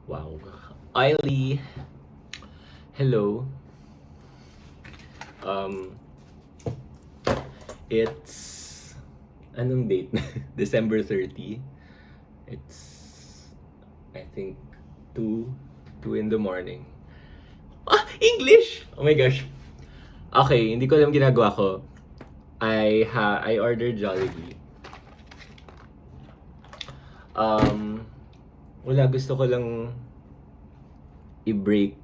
Wow. Oily. Hello. Um, it's anong date na? December 30. It's I think 2 2 in the morning. Ah, English. Oh my gosh. Okay, hindi ko alam ginagawa ko. I ordered Jollibee. Wala, gusto ko lang i-break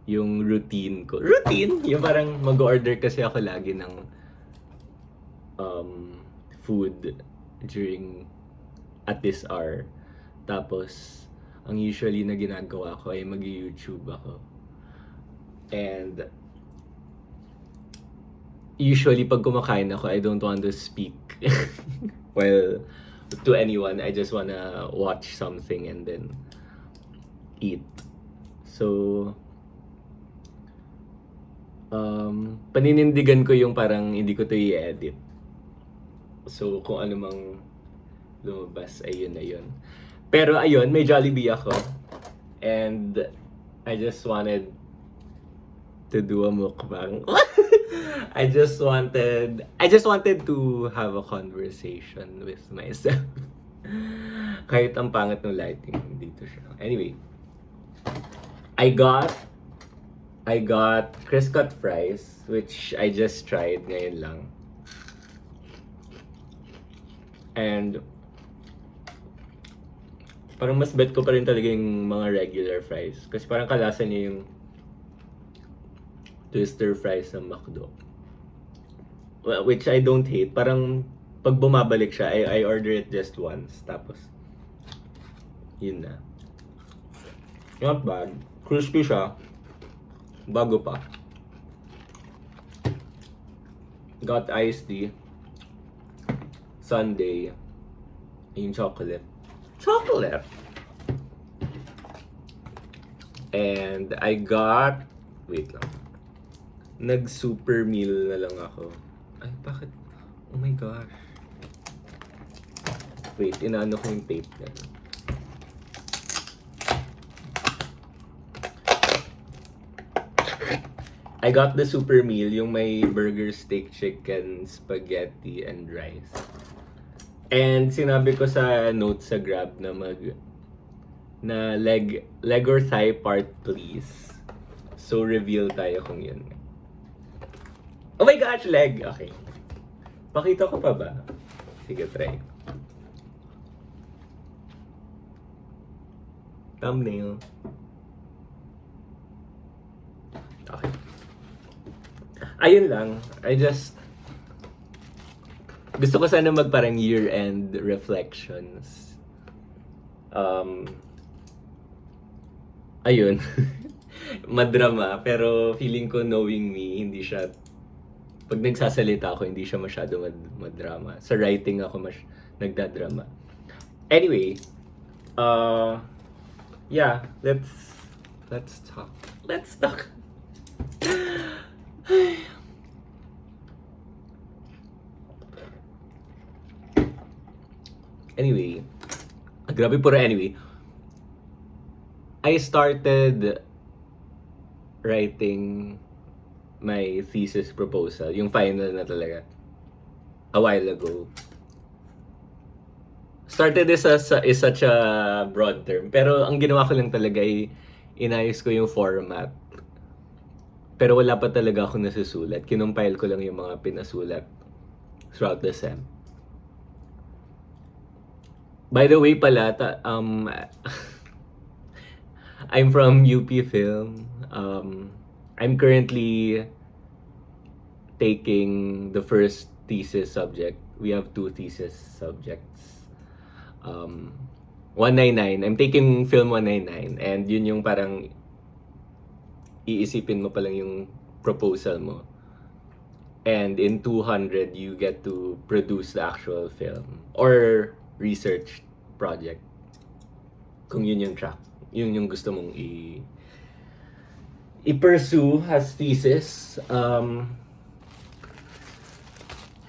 yung routine ko. Routine? Yung parang mag-order kasi ako lagi ng food during at this hour. Tapos, ang usually na ginagawa ko ay mag-YouTube ako. And usually pag kumakain ako, I don't want to speak well to anyone. I just wanna watch something and then eat. So, paninindigan ko yung parang hindi ko to i-edit. So, kung ano mang lumabas, ayun na yun. Pero ayun, may Jollibee ako. And I just wanted to do a mukbang. I just wanted to have a conversation with myself. Kahit ang pangit ng lighting dito siya. Anyway, I got crisp cut fries, which I just tried ngayon lang. And parang mas bet ko pa rin talaga yung mga regular fries. Kasi parang kalasa niya yung twister fries ng McDo. Well, which I don't hate. Parang pag bumabalik siya, I order it just once. Tapos, yun na. Not bad. Crispy siya. Bago pa. Got iced tea. Sundae. Yung chocolate. Chocolate! And I got... Wait lang. Nag-super meal na lang ako. Ay, bakit? Oh my gosh. Wait, inaano ko yung tape na. I got the super meal, yung may burger, steak, chicken, spaghetti, and rice. And sinabi ko sa note sa Grab na leg or thigh part please. So reveal tayo kung yun. Oh my gosh, leg! Okay. Pakita ko pa ba? Sige, try. Thumbnail. Okay. Ayun lang. Gusto ko sana magparang year-end reflections. Ayun. Madrama. Pero feeling ko knowing me, hindi siya... Pag nagsasalita ako, hindi siya masyado madrama. Sa writing ako nagdadrama. Anyway, yeah, let's talk. Let's talk. Anyway, grabe puro anyway. I started writing my thesis proposal, yung final na talaga, a while ago. Started is such a broad term, pero ang ginawa ko lang talaga ay inayos ko yung format. Pero wala pa talaga ako nasusulat. Kinumpile ko lang yung mga pinasulat throughout the sem. By the way pala, I'm from UP Film. I'm currently taking the first thesis subject. We have 2 thesis subjects. 199. I'm taking Film 199. And yun yung parang iisipin mo pa lang yung proposal mo. And in 200, you get to produce the actual film. Or research project. Kung yun yung track. Yun yung gusto mong i-pursue as thesis.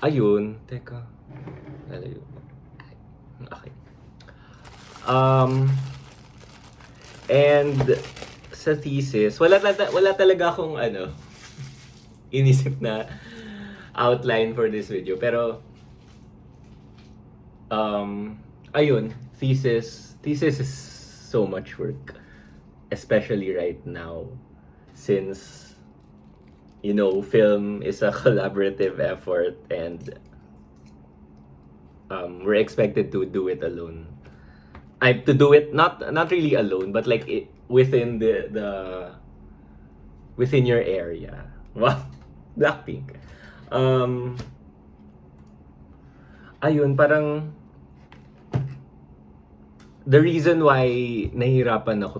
Ayun. Teka. Lalayo. Okay. And sa thesis, wala talaga akong inisip na outline for this video. Pero, ayun, thesis is so much work. Especially right now. Since, film is a collaborative effort and we're expected to do it alone. To do it not really alone, but like within the within your area. Wow, Blackpink. Ayun, parang the reason why nahihirapan ako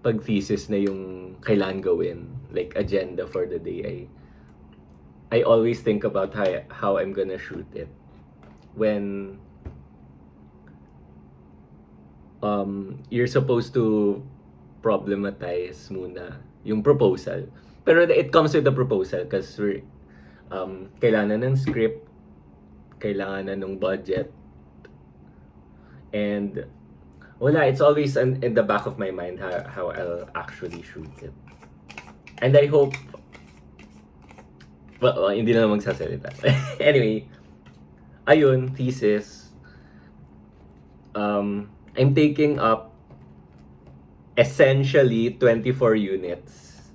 pag thesis na yung kailangan gawin, like agenda for the day, I always think about how I'm gonna shoot it when you're supposed to problematize muna yung proposal. Pero it comes with the proposal because kailangan ng script, kailangan na ng budget, and it's always in the back of my mind how I'll actually shoot it. And I hope, hindi na magsasalita. Anyway, ayun, thesis. I'm taking up essentially 24 units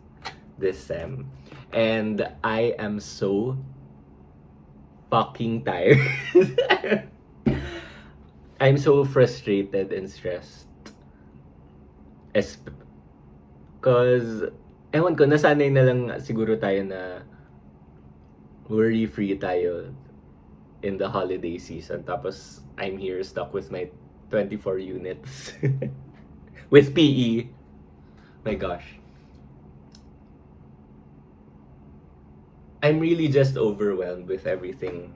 this sem. And I am so fucking tired. I'm so frustrated and stressed. Cause, ewan ko, nasanay na lang siguro tayo na worry-free tayo in the holiday season. Tapos, I'm here stuck with my 24 units. With PE. My gosh. I'm really just overwhelmed with everything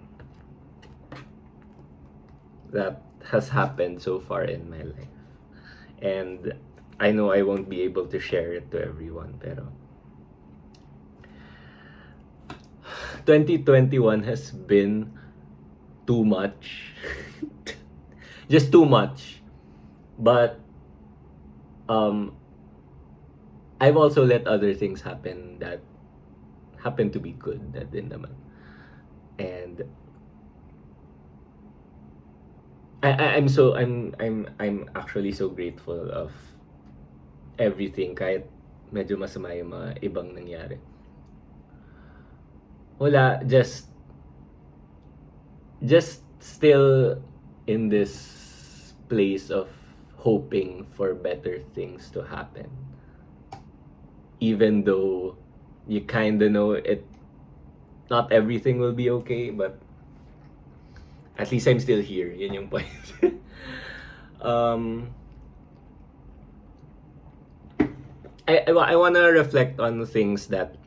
that has happened so far in my life. And I know I won't be able to share it to everyone, pero 2021 has been too much. Just too much. But I've also let other things happen that happen to be good, that din naman. And I'm actually so grateful of everything, kahit medyo masama yung mga ibang nangyari. Wala, just still in this place of hoping for better things to happen. Even though you kinda know not everything will be okay, but at least I'm still here. Yun yung point. I wanna reflect on things that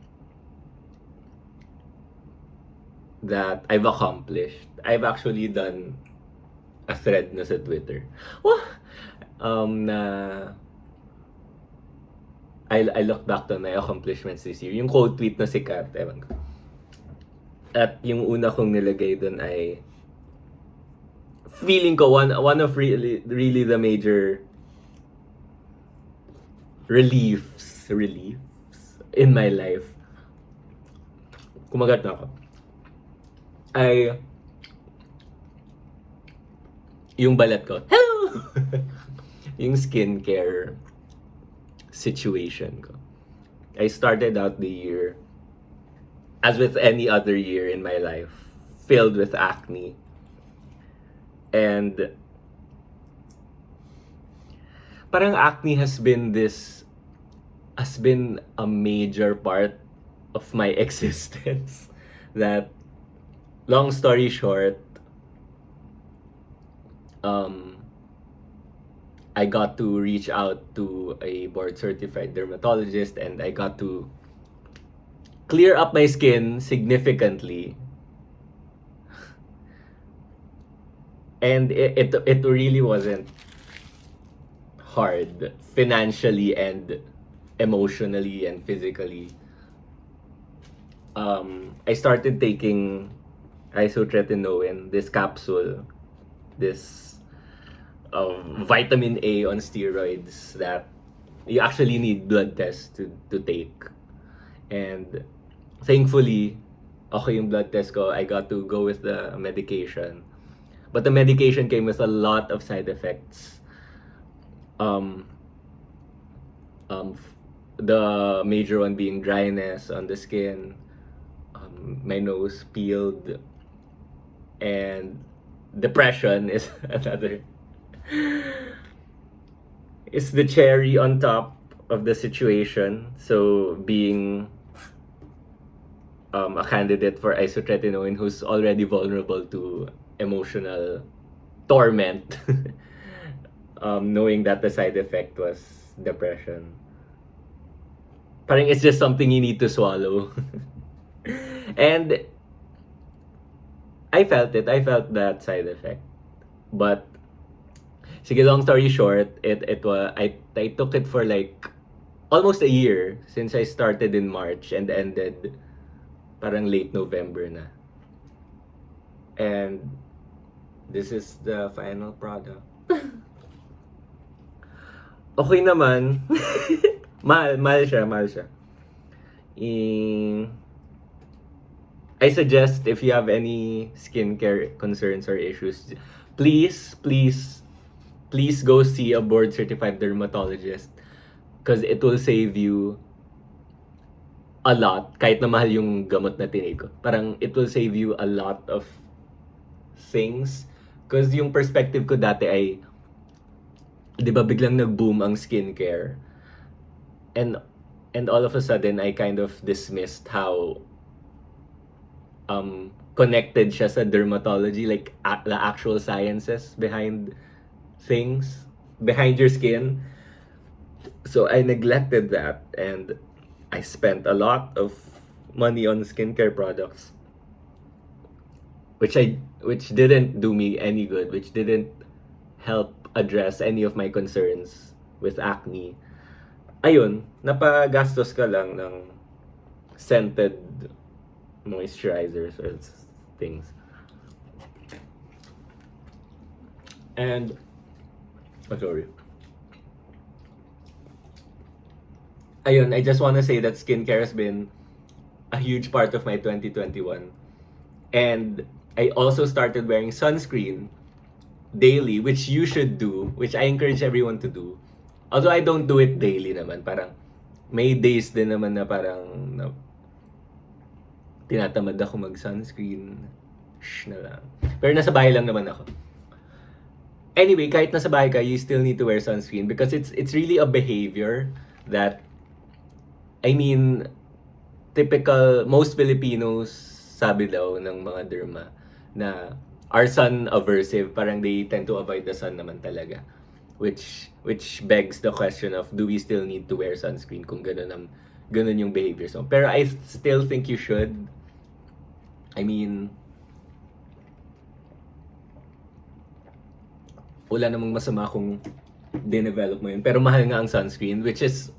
I've accomplished. I've actually done a thread na sa Twitter. Na I look back to my accomplishments this year. Yung quote tweet na sikat, ewan ko. At yung una kong nilagay dun ay feeling ko one of really the major reliefs in my life. Kumagat na ako. Ay yung balat ko. Hello! Yung skincare situation ko. I started out the year, as with any other year in my life, filled with acne. And parang acne has been a major part of my existence. That, long story short, I got to reach out to a board-certified dermatologist and I got to clear up my skin significantly. And it really wasn't hard financially and emotionally and physically. I started taking isotretinoin, this capsule, this vitamin A on steroids that you actually need blood tests to take. And thankfully, okay yung blood test ko. I got to go with the medication. But the medication came with a lot of side effects. Um, the major one being dryness on the skin, my nose peeled, and depression is another. It's the cherry on top of the situation. So being a candidate for isotretinoin who's already vulnerable to emotional torment, knowing that the side effect was depression. Parang it's just something you need to swallow. And I felt it. I felt that side effect. But sige, long story short, it was I took it for like almost a year since I started in March and ended parang late November na. And this is the final product. Okay naman. mahal siya. I suggest if you have any skincare concerns or issues, please go see a board certified dermatologist because it will save you a lot. Kahit na mahal yung gamot na tinake ko, parang it will save you a lot of things. Because yung perspective ko dati ay, di ba biglang nag-boom ang skincare, and all of a sudden I kind of dismissed how connected siya sa dermatology, like the actual sciences behind things, behind your skin. So I neglected that and I spent a lot of money on skincare products which didn't do me any good, which didn't help address any of my concerns with acne. Ayun, napagastos ka lang ng scented moisturizers or things. And sorry. Ayun, I just want to say that skincare has been a huge part of my 2021. And I also started wearing sunscreen daily, which you should do, which I encourage everyone to do. Although I don't do it daily naman, parang may days din naman na parang tinatamad ako mag-sunscreen. Na lang. Pero nasa bahay lang naman ako. Anyway, kahit nasa bahay ka, you still need to wear sunscreen because it's really a behavior that, I mean, typical, most Filipinos, sabi daw ng mga derma, na are sun aversive, parang they tend to avoid the sun naman talaga. Which begs the question of, do we still need to wear sunscreen kung ganun yung behavior? So, pero I still think you should. I mean, wala namang masama kung dinevelop mo yun. Pero mahal nga ang sunscreen, which is,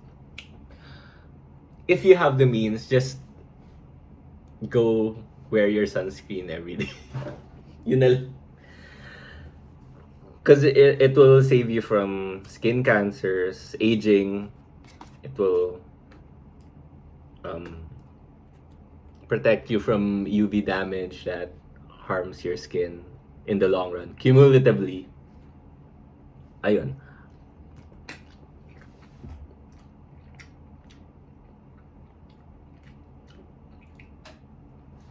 if you have the means, just go wear your sunscreen every day. You know, because it will save you from skin cancers, aging. It will protect you from UV damage that harms your skin in the long run, cumulatively. Ayun.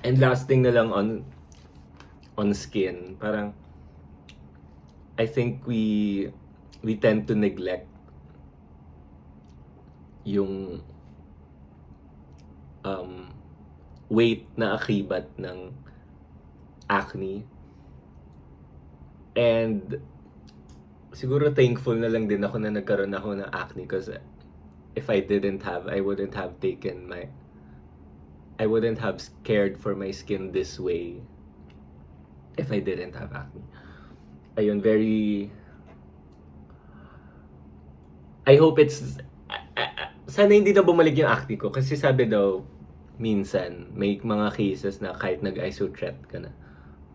And last thing na lang on skin, parang I think we tend to neglect yung weight na akibat ng acne. And siguro thankful na lang din ako na nagkaroon ako ng acne because if I wouldn't have cared for my skin this way if I didn't have acne. Ayun, I hope sana hindi na bumalik yung acne ko kasi sabi daw minsan may mga cases na kahit nag-isotret ka na,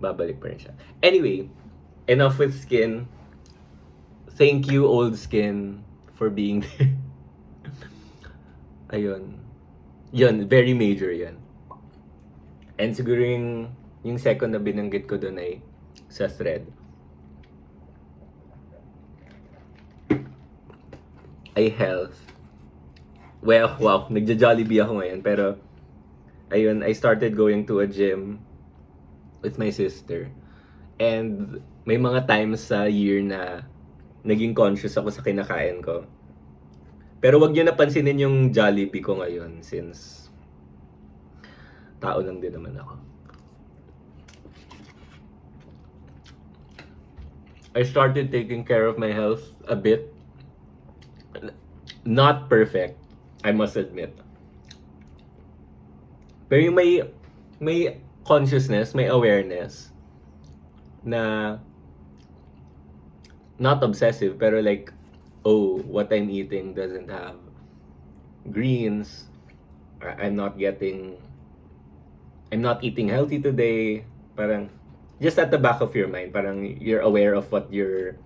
babalik pa rin siya. Anyway, enough with skin. thank you, old skin, for being there. Ayun. Yun, very major yan. And siguro yung second na binanggit ko doon ay sa thread. Ay health. Well, wow, nagja-jollibee ako ngayon. Pero, ayun, I started going to a gym with my sister. And may mga times sa year na naging conscious ako sa kinakain ko. Pero wag niyo napansinin yung Jollibee ko ngayon since tao lang din naman ako. I started taking care of my health a bit. Not perfect, I must admit. Pero yung may consciousness, may awareness na not obsessive, pero like, oh, what I'm eating doesn't have greens. I'm not eating healthy today. Parang, just at the back of your mind, parang you're aware of what you're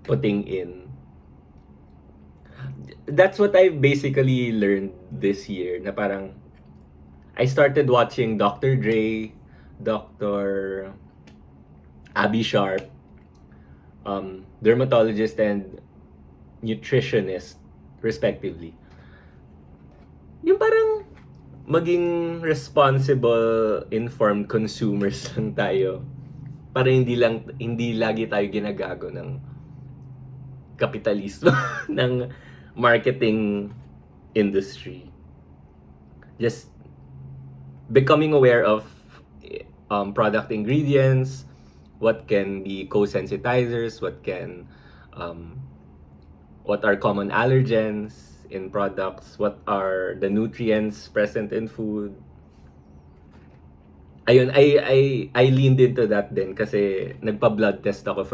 putting in. That's what I basically learned this year, na parang, I started watching Dr. Dre, Dr. Abby Sharp, dermatologist and nutritionist, respectively. Yung parang maging responsible, informed consumers lang tayo. Para hindi lagi tayo ginagago ng kapitalismo ng marketing industry. Just becoming aware of product ingredients, what can be co-sensitizers, what are common allergens in products, what are the nutrients present in food. Ayun, I leaned into that din kasi nagpa-blood test ako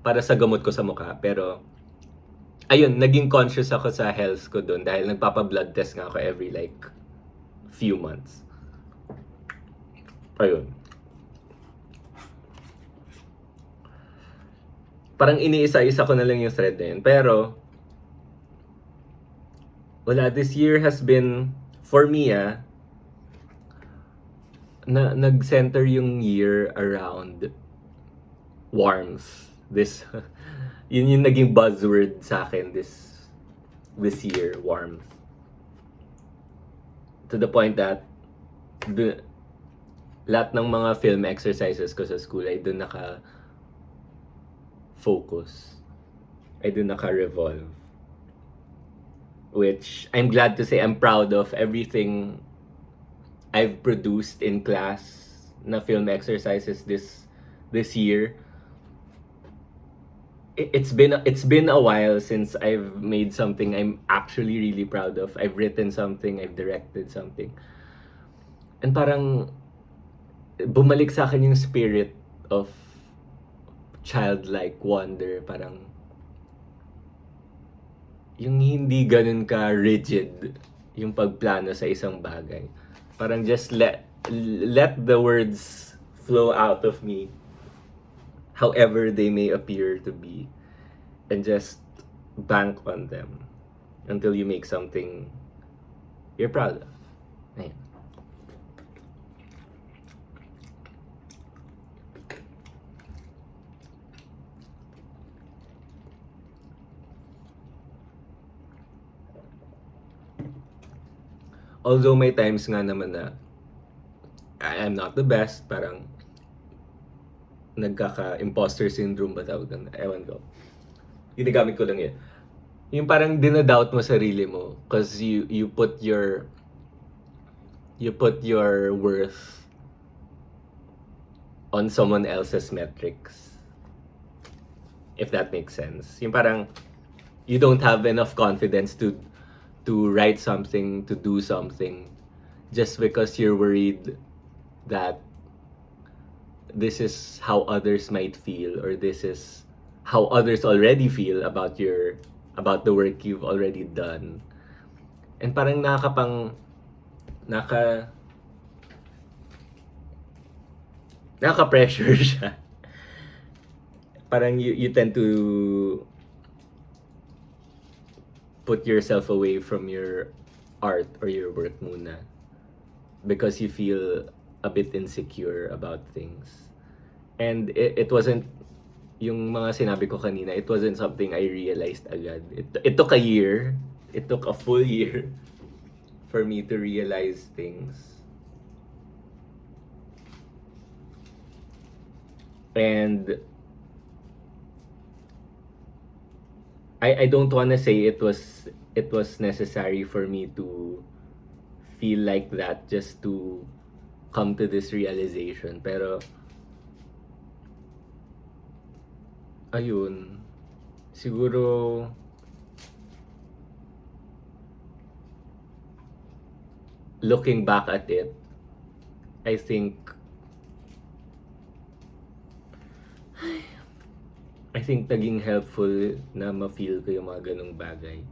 para sa gamot ko sa mukha. Pero ayun, naging conscious ako sa health ko doon dahil nagpapa-blood test nga ako every like few months. Ayun. Parang iniisa-isa ko na lang yung thread na yun. Pero, wala, this year has been, for me nag-center yung year around warmth. Yun yung naging buzzword sa akin this year, warmth. To the point that, lahat ng mga film exercises ko sa school ay doon focus. I do naka-revolve. Which I'm glad to say I'm proud of everything I've produced in class na film exercises this year. It's been a while since I've made something I'm actually really proud of. I've written something, I've directed something. And parang bumalik sa akin yung spirit of childlike wonder, parang yung hindi ganun ka rigid yung pagplano sa isang bagay. Parang just let the words flow out of me however they may appear to be, and just bank on them until you make something you're proud of. Ayun. Although may times nga naman na I'm not the best, parang nagkaka-imposter syndrome ba tawag doon? Ewan ko. Ginagamit ko lang yun. Yung parang dinadoubt mo sarili mo because you put your worth on someone else's metrics. If that makes sense. Yung parang you don't have enough confidence to write something, to do something, just because you're worried that this is how others might feel, or this is how others already feel about the work you've already done. And parang nakaka-pressure siya. parang you tend to put yourself away from your art or your work muna because you feel a bit insecure about things. And it wasn't yung mga sinabi ko kanina, it wasn't something I realized agad. It took a year. It took a full year for me to realize things. And I don't wanna say it was necessary for me to feel like that just to come to this realization. Pero ayun, siguro looking back at it, I think naging helpful na ma-feel ko yung mga ganong bagay.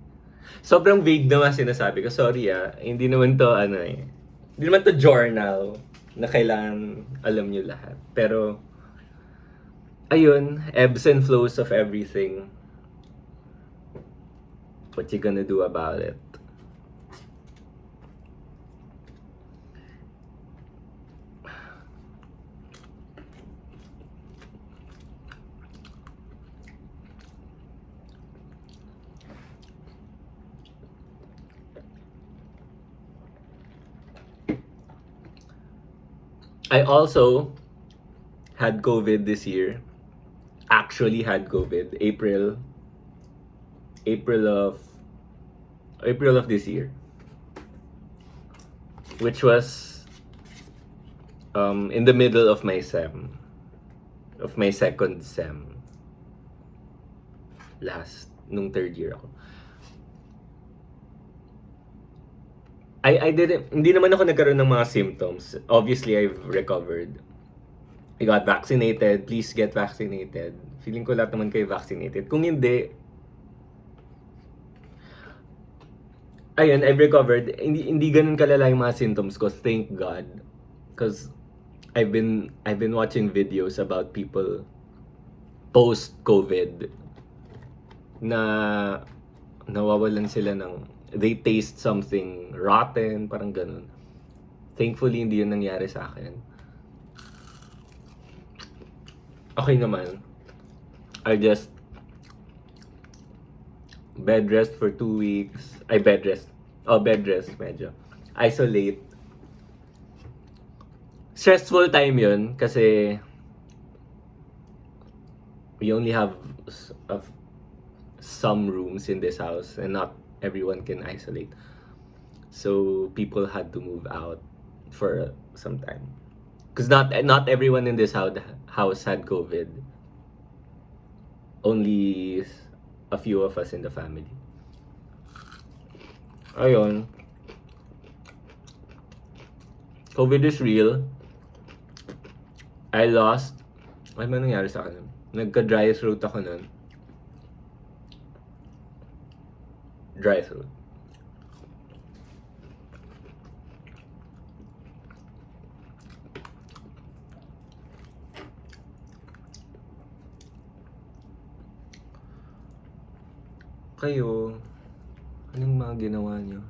Sobrang vague naman sinasabi ko. Sorry hindi naman to hindi naman to journal na kailangan alam nyo lahat. Pero, ayun, ebbs and flows of everything. What you gonna do about it? I also had COVID this year. Actually had COVID April of this year, which was in the middle of my second sem, nung third year ako. I didn't, hindi naman ako nagkaroon ng mga symptoms. Obviously, I've recovered. I got vaccinated. Please get vaccinated. Feeling ko lahat naman kayo vaccinated. Kung hindi, ayun, I've recovered. Hindi ganun kalala yung mga symptoms ko, thank God. Because I've been watching videos about people post-COVID na nawawalan sila they taste something rotten, parang ganun. Thankfully, hindi yun nangyari sa akin. Okay naman. I just bed rest for 2 weeks. Bed rest medyo. Isolate. Stressful time yun kasi we only have some rooms in this house and not everyone can isolate. So people had to move out for some time. Because not everyone in this house had COVID. Only a few of us in the family. Ayun. COVID is real. Ano nangyari sa akin? Nagka-dry throat ako nun. Dry throat. Kayo, anong mga ginawa niyo?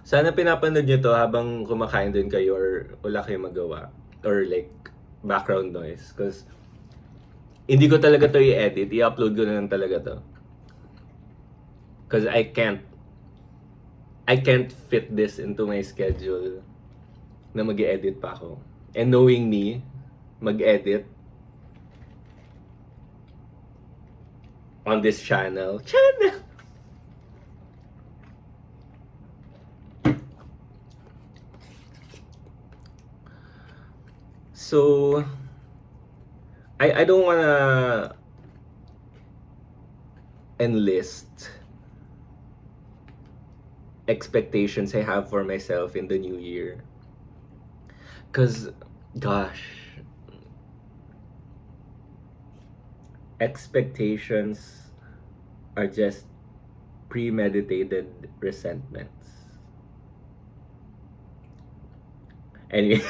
Sana pinapanood niyo to habang kumakain din kayo or wala kayong magawa. Or like, background noise. Because hindi ko talaga to i-edit. I-upload ko na lang talaga to. Because I can't fit this into my schedule na mag-edit pa ako. And knowing me, mag-edit on this channel. So, I don't wanna enlist expectations I have for myself in the new year. Because, gosh, expectations are just premeditated resentments. Anyway,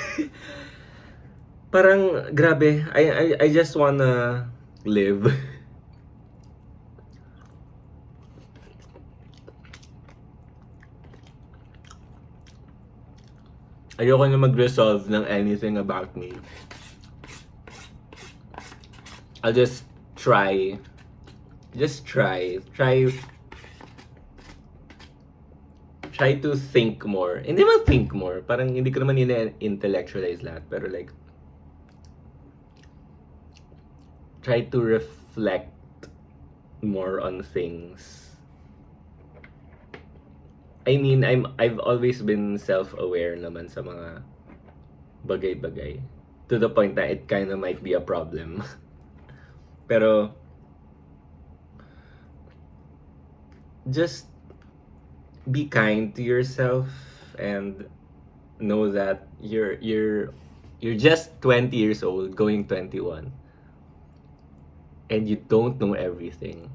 parang grabe, I just wanna live. Ayoko na mag-resolve ng anything about me. I'll just try. Just try to think more. Hindi man think more. Parang hindi ko naman intellectualize lahat. Pero like, try to reflect more on things. I mean, I've always been self-aware naman sa mga bagay-bagay. To the point that it kind of might be a problem. Pero, just be kind to yourself and know that you're just 20 years old, going 21. And you don't know everything.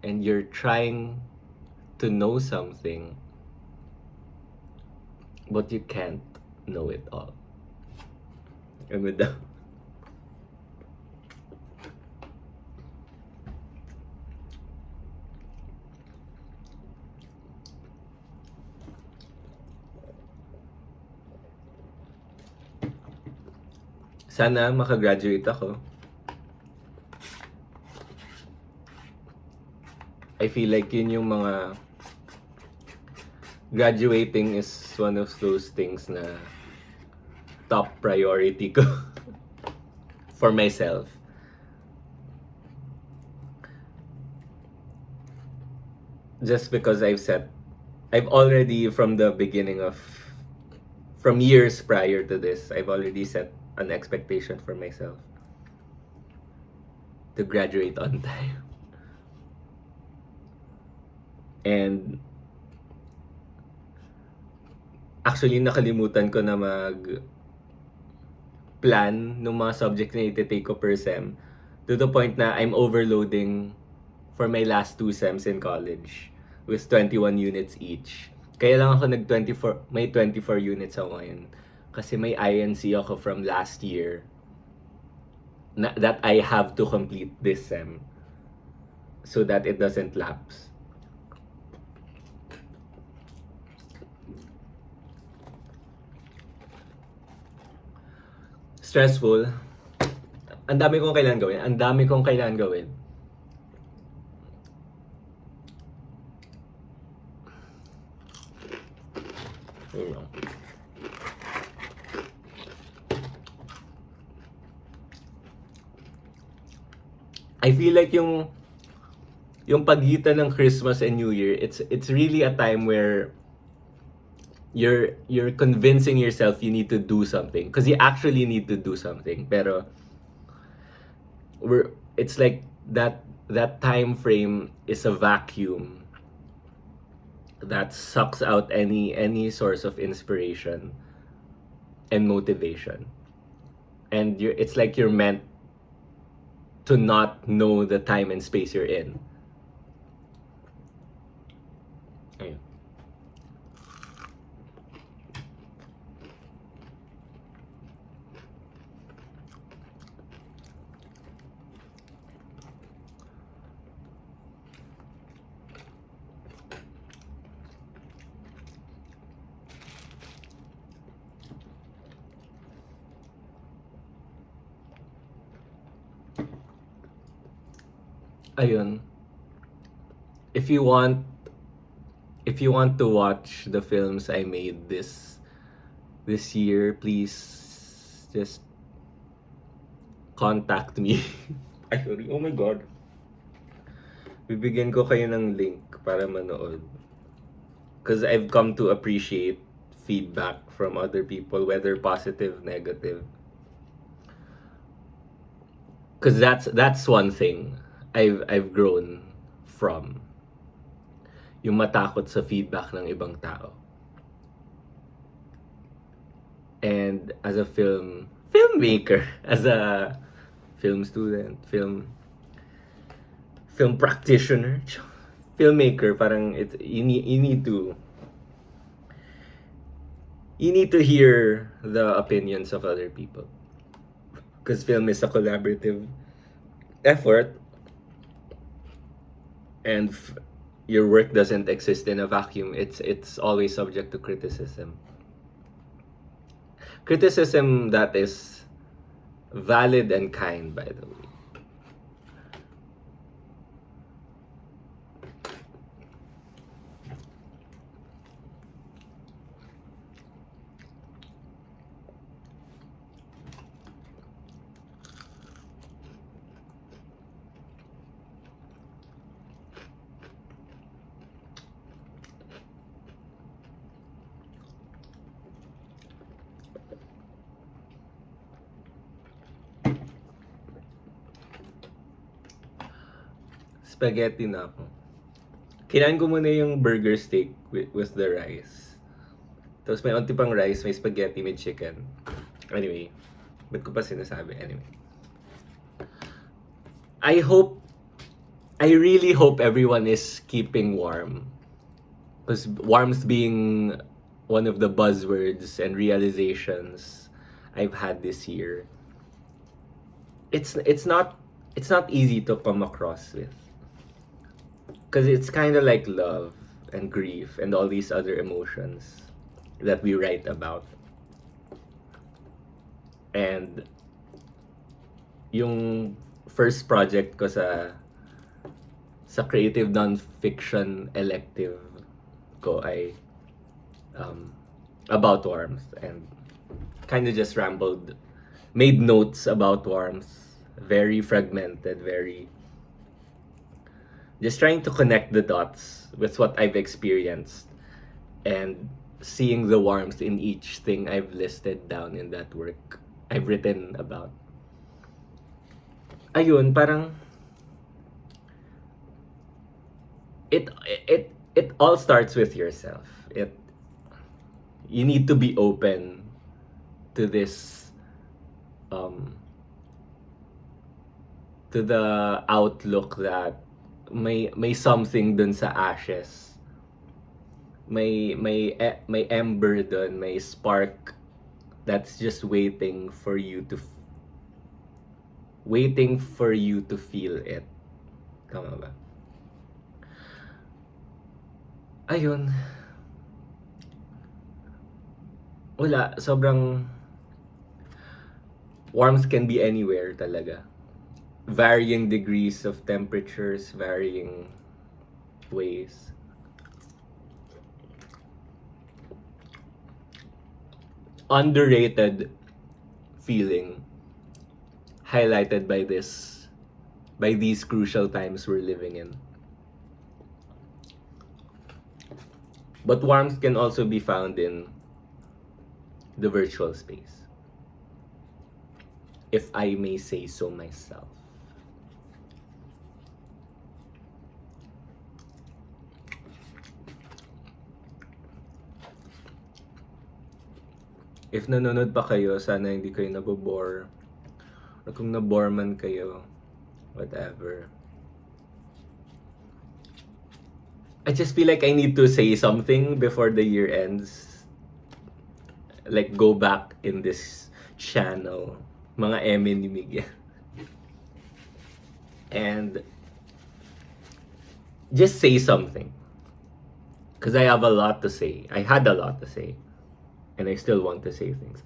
And you're trying to know something, but you can't know it all. And with that, sana makagraduate ako. I feel like yun yung mga graduating is one of those things na top priority ko for myself. Just because I've already from the beginning of, from years prior to this, I've already set an expectation for myself to graduate on time. And actually, nakalimutan ko na plan ng mga subject na iti-take ko per sem, to the point na I'm overloading for my last 2 sems in college with 21 units each. Kaya lang ako may 24 units ako ngayon. Kasi may INC ako from last year that I have to complete this sem so that it doesn't lapse. Stressful. Ang dami kong kailangan gawin. You know. I feel like yung pagitan ng Christmas and New Year, it's really a time where you're convincing yourself you need to do something, because you actually need to do something, pero it's like that time frame is a vacuum that sucks out any source of inspiration and motivation, and it's like you're meant to not know the time and space you're in. Ayun. Ayun. If you want to watch the films I made this year, please just contact me. Actually, oh my god. Bibigyan ko kayo ng link para manood. Because I've come to appreciate feedback from other people, whether positive, negative. Because that's one thing I've grown from. Yung matakot sa feedback ng ibang tao. And as a filmmaker, as a film student, film practitioner, filmmaker, parang you need to you need to hear the opinions of other people. Because film is a collaborative effort, and your work doesn't exist in a vacuum. It's always subject to criticism. Criticism that is valid and kind, by the way. Spaghetti na ako. Kinain ko muna yung burger steak with the rice. Tapos may onti pang rice, may spaghetti, may chicken. Anyway, ba't ko pa sinasabi? Anyway. I really hope everyone is keeping warm. Because warmth being one of the buzzwords and realizations I've had this year. It's not easy to come across with. Because it's kind of like love and grief and all these other emotions that we write about. And yung first project ko sa creative nonfiction elective ko ay about warmth, and kind of just rambled, made notes about warmth, very fragmented, very just trying to connect the dots with what I've experienced and seeing the warmth in each thing I've listed down in that work I've written about. Ayun, parang it all starts with yourself. You need to be open to this to the outlook that may something dun sa ashes. May ember dun, may spark that's just waiting for you to feel it. Tama ba? Ayun. Wala, sobrang warmth can be anywhere talaga. Varying degrees of temperatures, varying ways. Underrated feeling highlighted by these crucial times we're living in. But warmth can also be found in the virtual space, if I may say so myself. If nanonood pa kayo, sana hindi kayo nabobore. Or kung nabore man kayo, whatever. I just feel like I need to say something before the year ends. Like, go back in this channel. Mga eme ni Miguel. And just say something. Because I have a lot to say. I had a lot to say. And I still want to say things.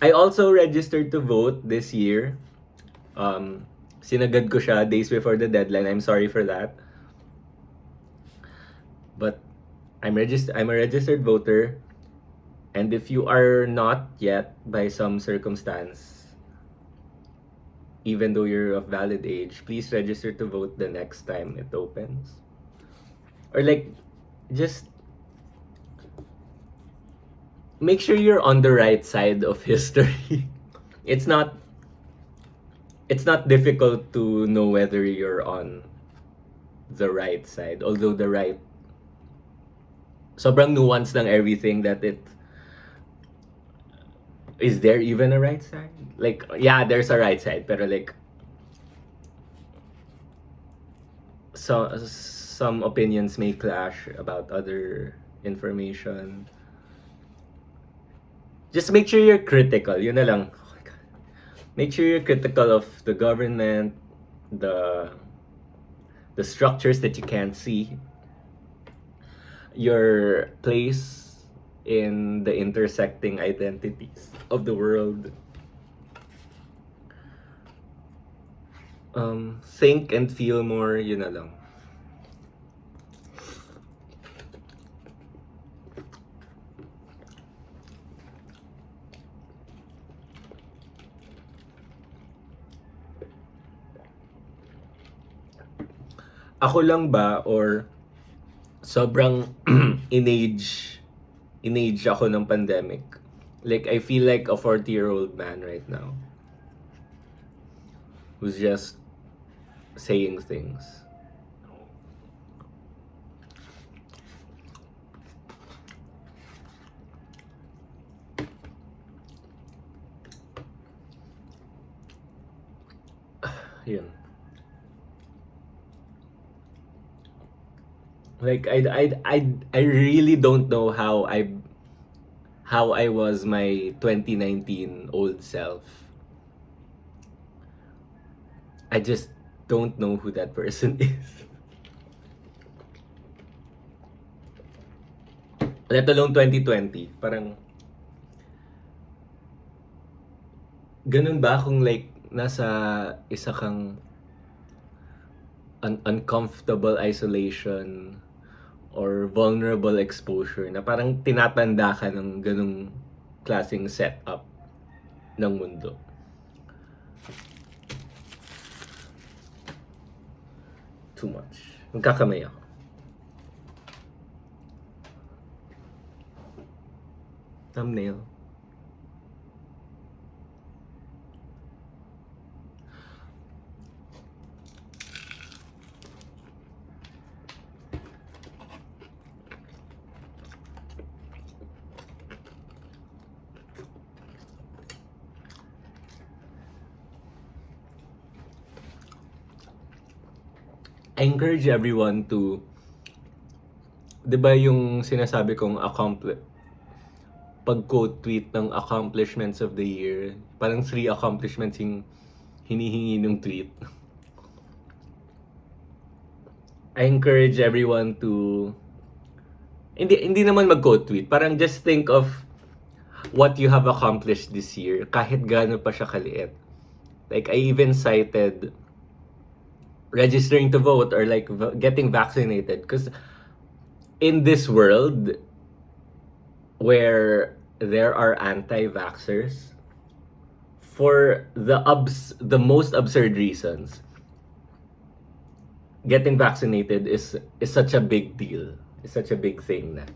I also registered to vote this year. Sinagad ko siya days before the deadline. I'm sorry for that. But I'm a registered voter. And if you are not yet, by some circumstance, even though you're of valid age, please register to vote the next time it opens. Or like, just make sure you're on the right side of history. It's not difficult to know whether you're on the right side. Although the right, sobrang nuance ng everything that Is there even a right side? Like, yeah, there's a right side, pero like, some opinions may clash about other information. Just make sure you're critical. Yun na lang. Oh my God. Make sure you're critical of the government, the the structures that you can't see, your place in the intersecting identities of the world. Think and feel more, yun na lang. Ako lang ba or sobrang in-age ako ng pandemic? Like, I feel like a 40-year-old man right now who's just saying things. Yun. Like, I really don't know how I was my 2019 old self. I just don't know who that person is. Let alone 2020. Parang, ganun ba kung like, nasa isa kang uncomfortable isolation or vulnerable exposure na parang tinatanda ka ng ganung klaseng setup ng mundo. Too much. Magkakamay ako. Thumbnail. I encourage everyone to, di ba yung sinasabi kong pag-quote tweet ng accomplishments of the year, parang 3 accomplishments yung hinihingi ng tweet. I encourage everyone to, hindi naman mag-quote tweet, parang just think of what you have accomplished this year, kahit gaano pa siya kaliit. Like, I even cited registering to vote or like getting vaccinated, because in this world where there are anti-vaxxers for the most absurd reasons, getting vaccinated is such a big deal. It's such a big thing that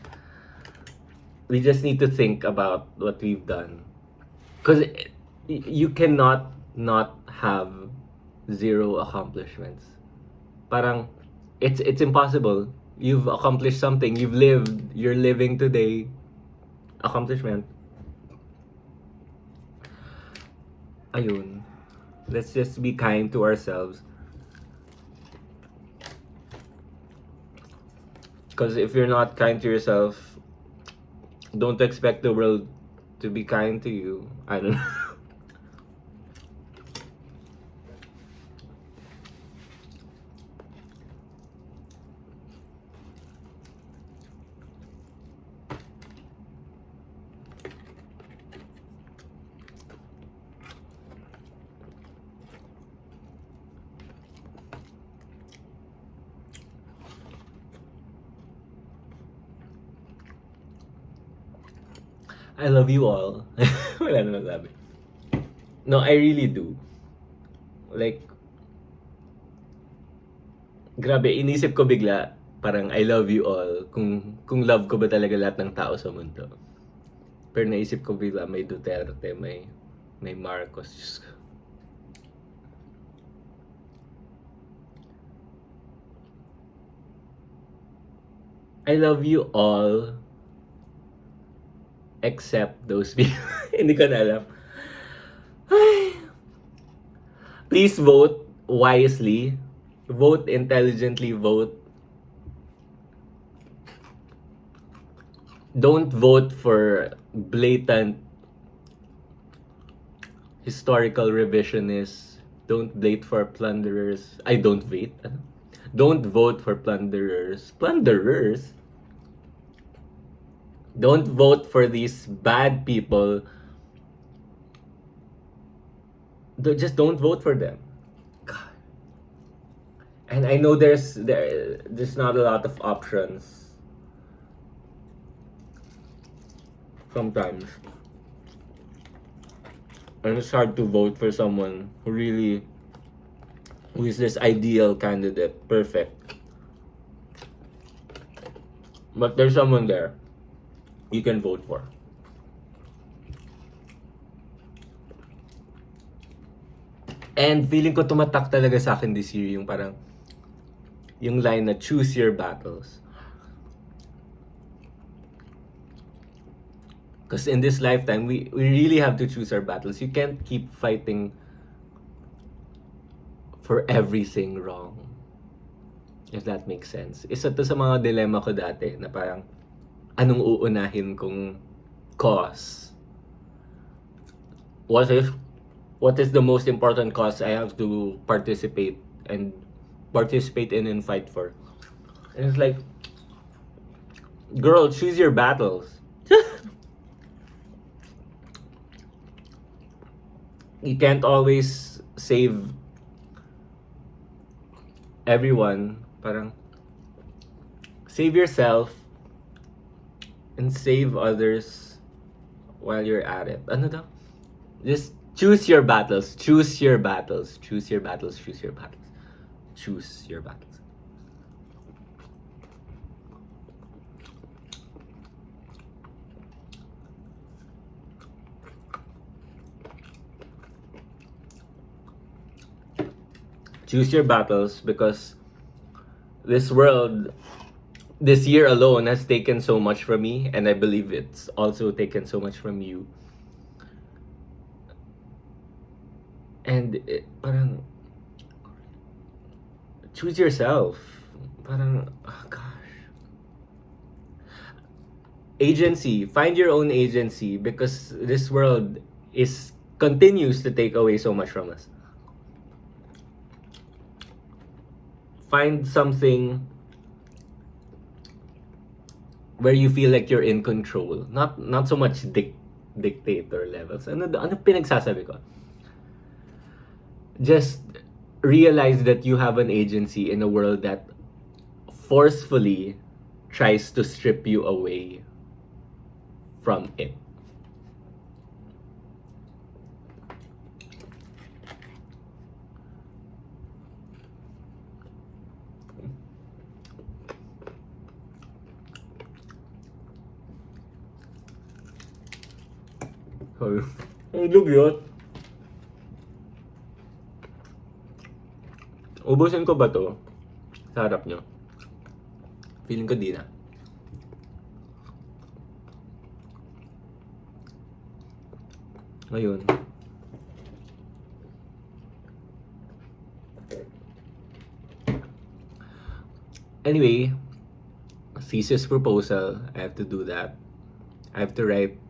we just need to think about what we've done, because you cannot not have 0 accomplishments. Parang it's impossible. You've accomplished something. You've lived. You're living today. Accomplishment. Ayun. Let's just be kind to ourselves. Because if you're not kind to yourself, don't expect the world to be kind to you. I don't know. I love you all. Wala naman sabi. No, I really do. Like, grabe, inisip ko bigla, parang I love you all. Kung love ko ba talaga lahat ng tao sa mundo. Pero naisip ko bigla, may Duterte, may Marcos. Diyos ko. I love you all. Except those people. Hindi ko na alam. Ay. Please vote wisely. Vote intelligently. Vote. Don't vote for blatant historical revisionists. Don't vote for plunderers. I don't vote. Don't vote for plunderers. Plunderers? Don't vote for these bad people. Just don't vote for them. God. And I know there's not a lot of options. Sometimes. And it's hard to vote for someone who is this ideal candidate, perfect. But there's someone there you can vote for. And feeling ko tumatak talaga sa akin this year yung parang yung line na choose your battles. Because in this lifetime, we really have to choose our battles. You can't keep fighting for everything wrong. If that makes sense. Isa to sa mga dilemma ko dati na parang anong uunahin kong cause? What is the most important cause I have to participate in and fight for? And it's like, girl, choose your battles. You can't always save everyone. Parang save yourself and save others while you're at it. Ano daw? Just choose your battles. Choose your battles. Choose your battles. Choose your battles. Choose your battles. Choose your battles because this world, this year alone has taken so much from me, and I believe it's also taken so much from you. And parang choose yourself. Parang, oh gosh. Agency. Find your own agency because this world continues to take away so much from us. Find something where you feel like you're in control. Not so much dictator levels. Ano pinagsasabi ko? Just realize that you have an agency in a world that forcefully tries to strip you away from it. Ang dugyot. Ubusin ko ba to? Sa harap nyo? Feeling ko di na. Ngayon. Anyway, thesis proposal. I have to do that. I have to write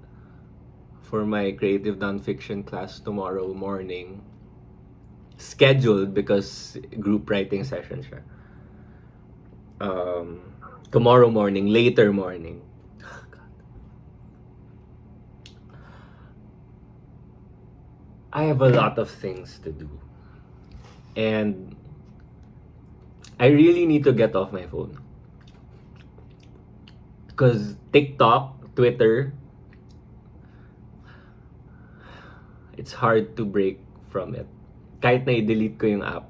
for my creative nonfiction class tomorrow morning. Scheduled because group writing session siya. Tomorrow morning, later morning. Oh, God. I have a lot of things to do. And I really need to get off my phone. Because TikTok, Twitter, it's hard to break from it. Kahit na i-delete ko yung app,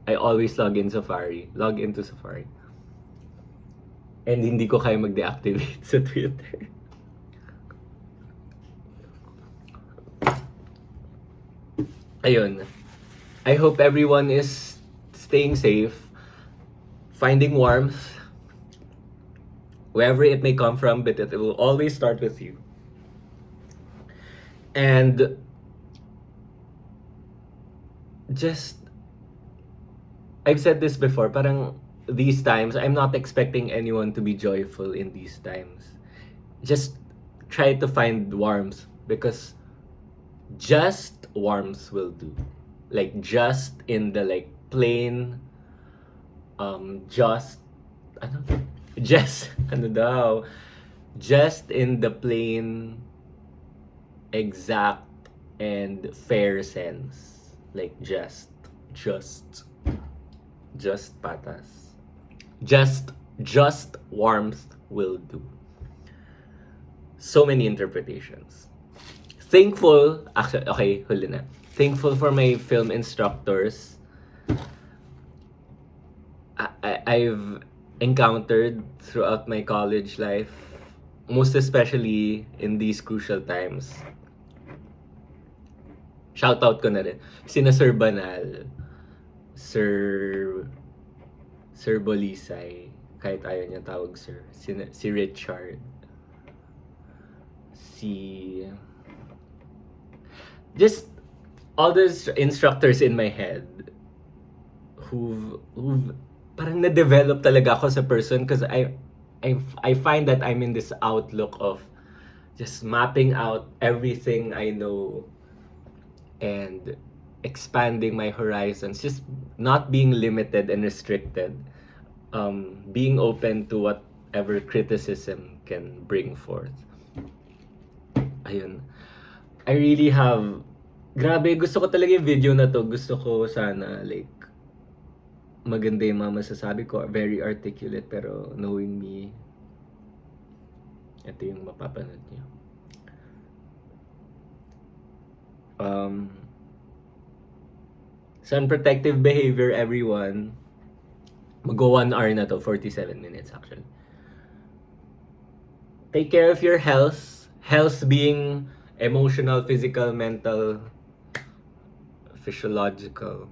I always log into Safari. And hindi ko kaya mag-deactivate sa Twitter. Ayun. I hope everyone is staying safe, finding warmth, wherever it may come from, but it will always start with you. And just, I've said this before, parang these times, I'm not expecting anyone to be joyful in these times. Just try to find warmth, because just warmth will do. Like, just in the like plain, just, ano? Just, ano daw? Just in the plain, exact, and fair sense. Like, just patas. Just warmth will do. So many interpretations. Thankful, actually, okay, huli na. Thankful for my film instructors. I've encountered throughout my college life, most especially in these crucial times. Shoutout ko na rin. Sina Sir Banal, Sir Bolisay, kahit ayaw niya tawag sir. Si Richard. Just all those instructors in my head who've parang na-develop talaga ako sa person, because I find that I'm in this outlook of just mapping out everything I know and expanding my horizons, just not being limited and restricted, being open to whatever criticism can bring forth. Ayun. I really have, grabe, gusto ko talaga yung video na to. Gusto ko sana, like, maganda yung mga masasabi ko. Very articulate, pero knowing me, ito yung mapapanood niyo. So, unprotective behavior, everyone. Mag-go 1 hour na to, 47 minutes actually. Take care of your health. Health being emotional, physical, mental, physiological.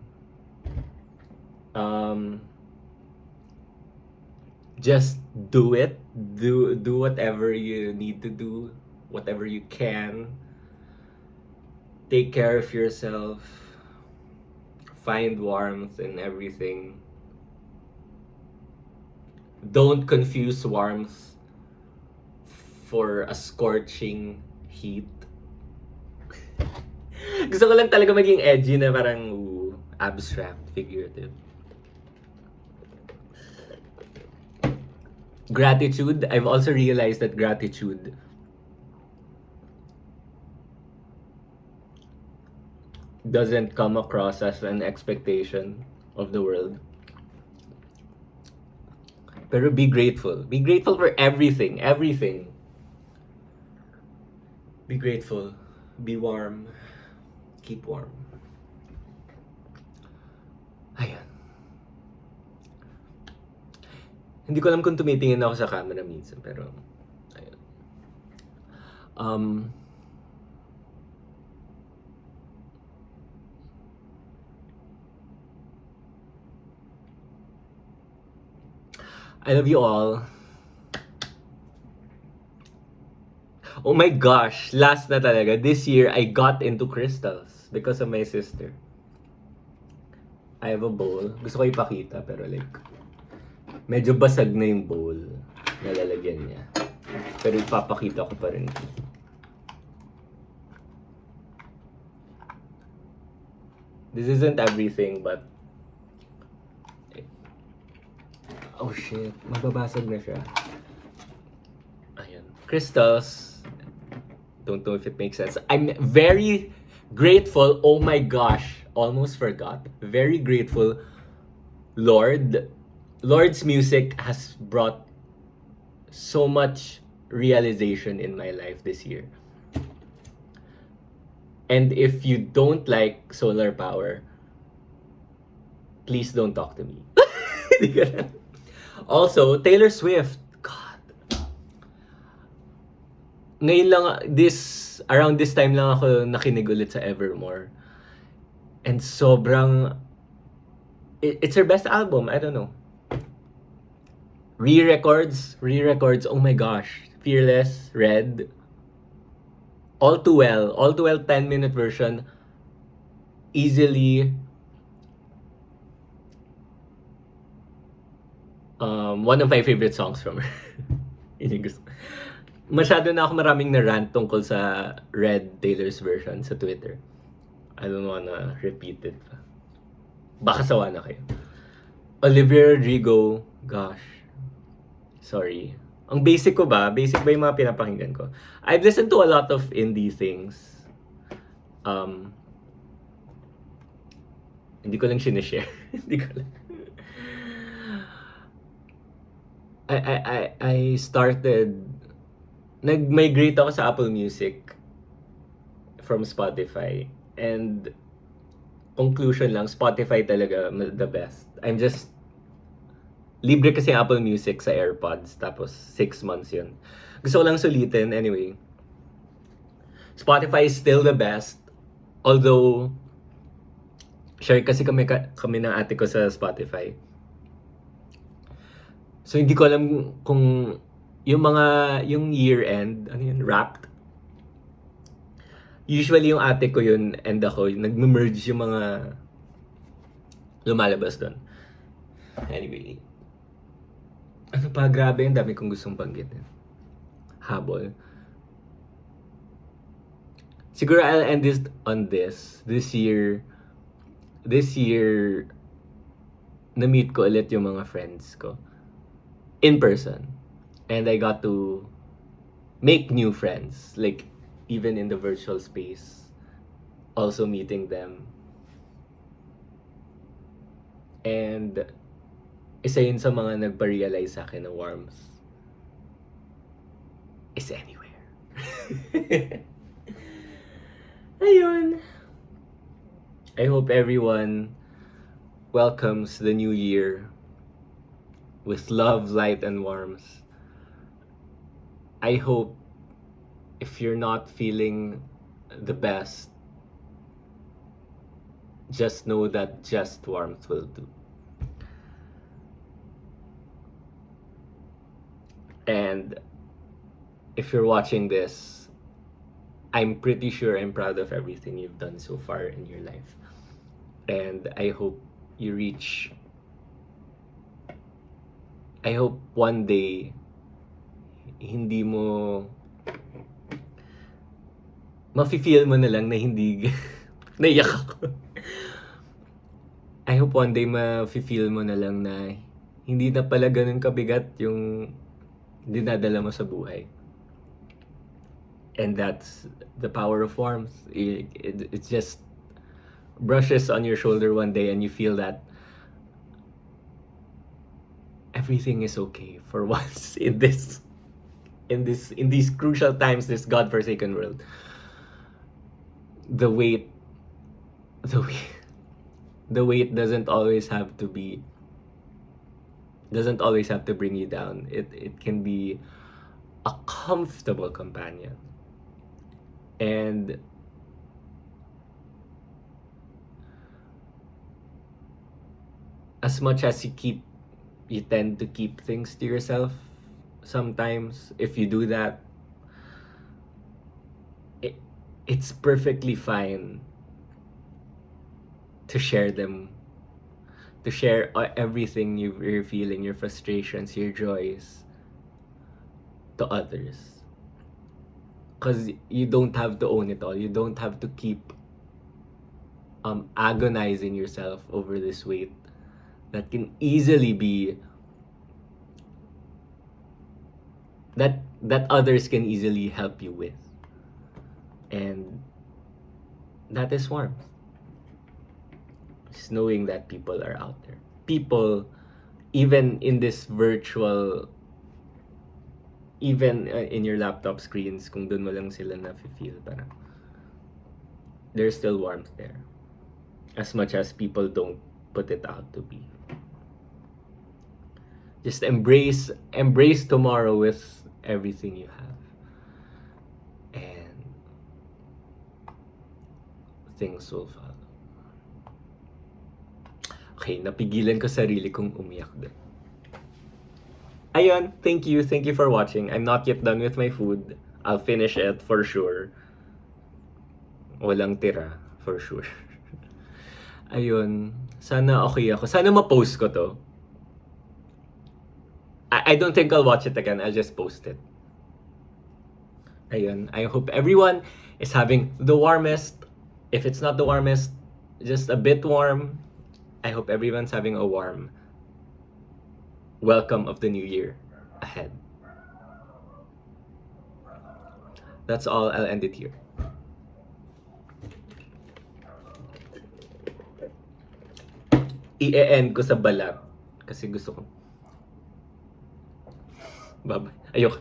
Just do it. Do whatever you need to do, whatever you can. Take care of yourself. Find warmth in everything. Don't confuse warmth for a scorching heat. Gusto ko lang talaga maging edgy na parang abstract, figurative. Gratitude. I've also realized that gratitude doesn't come across as an expectation of the world. Pero be grateful. Be grateful for everything. Everything. Be grateful. Be warm. Keep warm. Ayan. Hindi ko alam kung tumitingin ako sa camera minsan, pero ayun. I love you all. Oh my gosh, last na talaga. This year, I got into crystals because of my sister. I have a bowl. Gusto ko ipakita, pero like, medyo basag na yung bowl na lalagyan niya. Pero ipapakita ko pa rin. This isn't everything, but oh shit, mababasag na siya. Ayan. Crystals. Don't know if it makes sense. I'm very grateful. Oh my gosh, almost forgot. Very grateful. Lord's music has brought so much realization in my life this year. And if you don't like solar power, please don't talk to me. Also, Taylor Swift. God. Ngayon lang, around this time lang ako nakinig ulit sa Evermore. And sobrang, it's her best album. I don't know. Re-records. Oh my gosh. Fearless, Red. All Too Well 10-minute version, easily one of my favorite songs from her. Yun yung gusto. Masyado na ako maraming na-rant tungkol sa Red Taylor's version sa Twitter. I don't wanna repeat it pa. Baka sawa na kayo. Olivia Rodrigo, gosh. Sorry. Ang basic ko ba? Basic ba yung mga pinapakinggan ko? I've listened to a lot of indie things. Hindi ko lang sinishare. Hindi ko lang. I started, nag-migrate ako sa Apple Music from Spotify. And conclusion lang, Spotify talaga the best. I'm just, libre kasi Apple Music sa AirPods. Tapos 6 months yun. Gusto ko lang sulitin. Anyway, Spotify is still the best. Although, share kasi kami ng ate ko sa Spotify. So, hindi ko alam kung yung year-end, ano yun, Wrapped. Usually, yung ate ko yun and ako, nag-merge yung mga lumalabas doon. Anyway. Ano pa, grabe, ang dami kong gustong banggitin. Habol. Siguro I'll end this on this. This year, na-meet ko ulit yung mga friends ko. In person. And I got to make new friends. Like, even in the virtual space. Also meeting them. And isa yun sa mga nagpa-realize sa akin na warmth is anywhere. Ayun. I hope everyone welcomes the new year with love, light, and warmth. I hope if you're not feeling the best, just know that just warmth will do. And if you're watching this, I'm pretty sure I'm proud of everything you've done so far in your life. And I hope you reach, I hope one day, hindi mo, mafe-feel mo na lang na hindi, naiyak ako. I hope one day mafe-feel mo na lang na hindi na pala ganun kabigat yung dinadala mo sa buhay. And that's the power of warmth. It just brushes on your shoulder one day and you feel that everything is okay for once in these crucial times, this godforsaken world. The weight doesn't always have to bring you down. It can be a comfortable companion. And as much as you tend to keep things to yourself sometimes, if you do that, it's perfectly fine to share them, to share everything you're feeling, your frustrations, your joys, to others. Because you don't have to own it all. You don't have to keep agonizing yourself over this weight that can easily be, that others can easily help you with. And that is warmth. Just knowing that people are out there. People, even in this virtual, even in your laptop screens, kung dun mo lang sila na-feel, parang there's still warmth there. As much as people don't put it out to be. Just embrace tomorrow with everything you have. And things will follow. Okay, napigilan ko sarili kong umiyak din. Ayun, thank you for watching. I'm not yet done with my food. I'll finish it for sure. Walang tira, for sure. Ayun. Sana okay ako. Sana ma-post ko to. I don't think I'll watch it again. I'll just post it. Ayun. I hope everyone is having the warmest. If it's not the warmest, just a bit warm. I hope everyone's having a warm welcome of the new year ahead. That's all. I'll end it here. I-end ko sa balat kasi gusto ko. Bye-bye. Ayoko.